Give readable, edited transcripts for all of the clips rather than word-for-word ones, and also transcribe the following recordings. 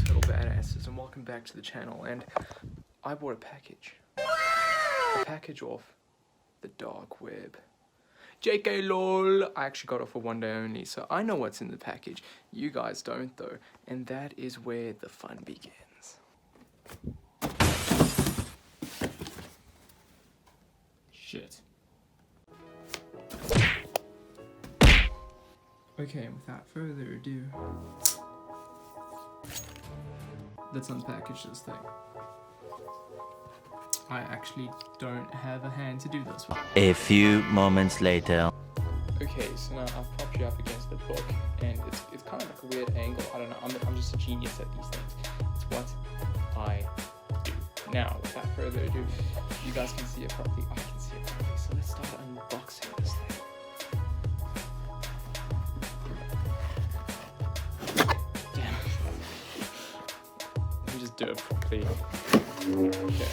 little badasses, and welcome back to the channel. And I bought a package off the dark web. JK lol, I actually got it for one day only, so I know what's in the package. You guys don't though, and that is where the fun begins. Shit. Okay, without further ado, let's unpackage this thing. I actually don't have a hand to do this with. A few moments later. Okay, so now I've propped you up against the book, and it's kind of like a weird angle. I don't know, I'm just a genius at these things. It's what I do. Now, without further ado, you guys can see it properly, I can see it properly, so let's start unboxing this thing. Damn. Let me just do it properly. Okay.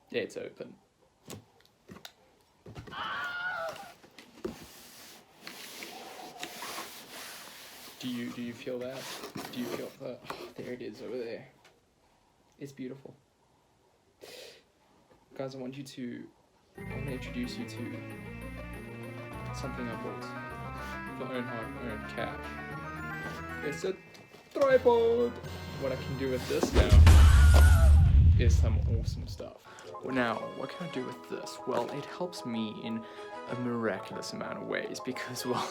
It's open. Do you feel that? Do you feel that? Oh, there it is over there. It's beautiful. Guys, I want to introduce you to something I bought for own cash. It's a tripod. What I can do with this now is some awesome stuff. Now, what can I do with this? Well, it helps me in a miraculous amount of ways because, well,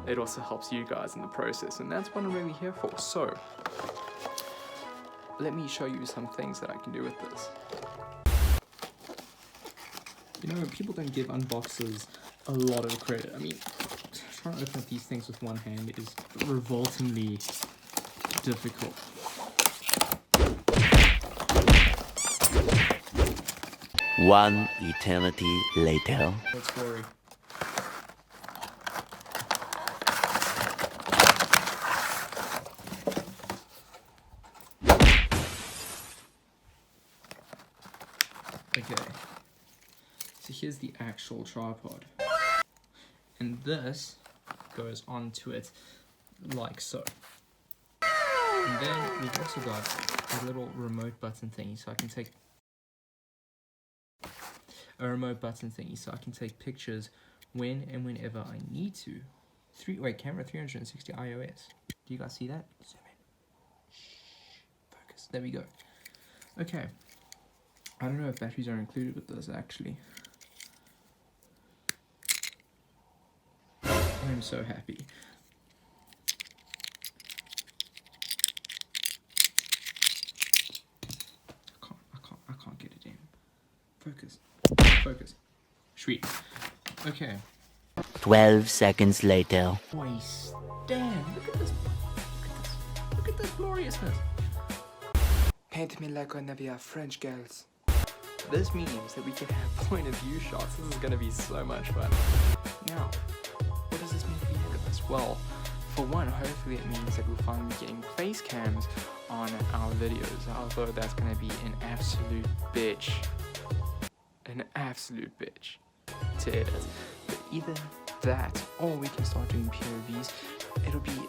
it also helps you guys in the process, and that's what I'm really here for. So, let me show you some things that I can do with this. You know, people don't give unboxers a lot of credit. I mean, trying to open up these things with one hand is revoltingly difficult. One eternity later. Let's worry. Okay, so here's the actual tripod, and this goes onto it like so. And then we've also got a little remote button thingy, so I can take pictures when and whenever I need to. Camera 360 iOS. Do you guys see that? Zoom in. Shh. Focus. There we go. Okay. I don't know if batteries are included with this actually. I'm so happy. I can't get it in. Focus. Focus. Sweet. Okay. 12 seconds later. Boys, damn, look at this. Look at this gloriousness. Paint me like one of your French girls. This means that we can have point of view shots. This is gonna be so much fun. Now, what does this mean for you guys? Well, for one, hopefully it means that we'll finally be getting face cams on our videos, although that's gonna be an absolute bitch. An absolute bitch to edit. But either that, or we can start doing POVs. It'll be,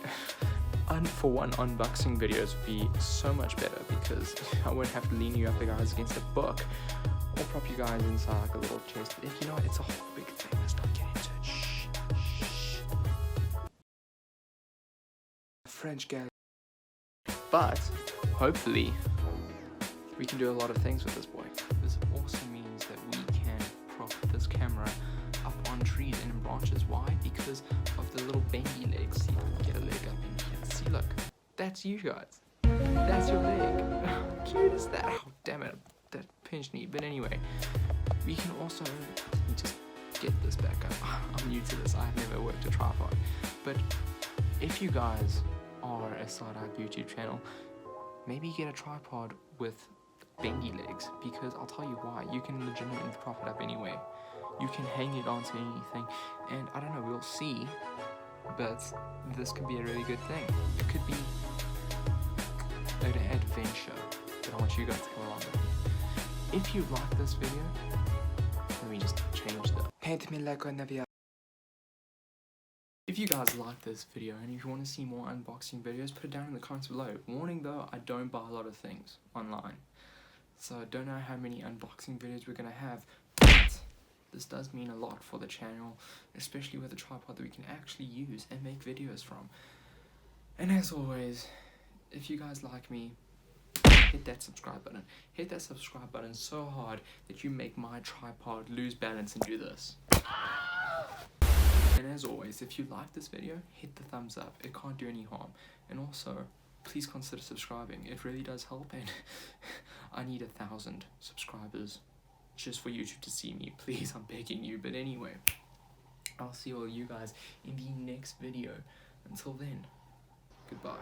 for one, unboxing videos would be so much better because I won't have to lean you up guys against a book or prop you guys inside like a little chest. You know, it's a whole big thing. Let's not get into it. Shh. Shh. French gal. But hopefully we can do a lot of things with this boy. This also means that we can prop this camera up on trees and in branches. Why? Because of the little bendy legs. See if we can get a leg up in here. See, look, that's you guys. That's your leg. How cute is that? Oh, damn it, that pinched knee. But anyway, we can also, let me just get this back up. I'm new to this. I've never worked a tripod. But if you guys are a side-eye YouTube channel, maybe get a tripod with bendy legs, because I'll tell you why. You can legitimately prop it up anyway. You can hang it onto anything, and I don't know, we'll see but this could be a really good thing. It could be an adventure that I want you guys to come along with. If you like this video, let me just change the paint me like Navia. If you guys like this video and if you want to see more unboxing videos, put it down in the comments below. Warning though, I don't buy a lot of things online, so I don't know how many unboxing videos we're gonna have, but this does mean a lot for the channel, especially with a tripod that we can actually use and make videos from. And as always, if you guys like me, hit that subscribe button. Hit that subscribe button so hard that you make my tripod lose balance and do this. And as always, if you like this video, hit the thumbs up. It can't do any harm. And also, please consider subscribing. It really does help, and I need 1,000 subscribers just for YouTube to see me. Please, I'm begging you. But anyway, I'll see all you guys in the next video. Until then, goodbye.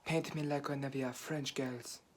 Paint me like one of your French girls.